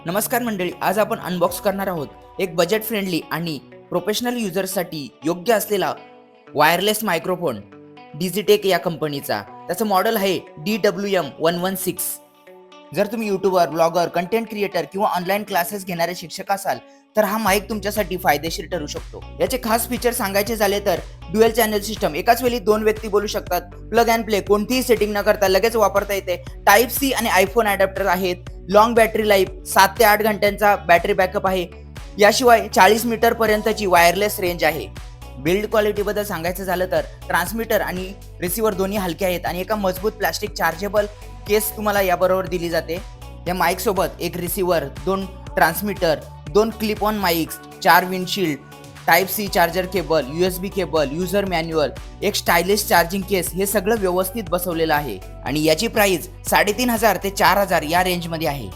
नमस्कार मंडळी, आज आपण अनबॉक्स करणार आहोत एक बजेट फ्रेंडली आणि प्रोफेशनल युजर्ससाठी योग्य असलेला वायरलेस मायक्रोफोन डिजिटेक या कंपनीचा. त्याचं मॉडेल आहे DWM-116. जर तुम्ही यूट्यूबर, ब्लॉगर, कंटेंट क्रिएटर किंवा ऑनलाईन क्लासेस घेणारे शिक्षक असाल तर हा माईक तुमच्यासाठी फायदेशीर ठरू शकतो. याचे खास फीचर सांगायचे झाले तर ड्युअल चॅनल सिस्टम, एकाच वेळी 2 व्यक्ती बोलू शकतात. प्लग अँड प्ले, कोणतीही सेटिंग न करता लगेच वापरता येते. टाईप सी आणि आयफोन अडॅप्टर आहेत. लॉंग बॅटरी लाईफ, 7 ते 8 घंट्यांचा बॅटरी बॅकअप आहे. याशिवाय 40 मीटर पर्यंतची वायरलेस रेंज आहे. बिल्ड क्वालिटीबद्दल सांगायचं झालं तर ट्रान्समीटर आणि रिसिव्हर दोन्ही हलके आहेत आणि एका मजबूत प्लास्टिक चार्जेबल केस तुम्हाला याबरोबर दिली जाते. या माईक सोबत एक receiver, 2 transmitter, 2 clip on mikes, 4 windshield, type C charger cable, USB cable, user manual, एक स्टायलिश चार्जिंग केस, हे सगळं व्यवस्थित बसवलेलं आहे आणि याची प्राइस 3500 ते 4000 या रेंजमध्ये आहे.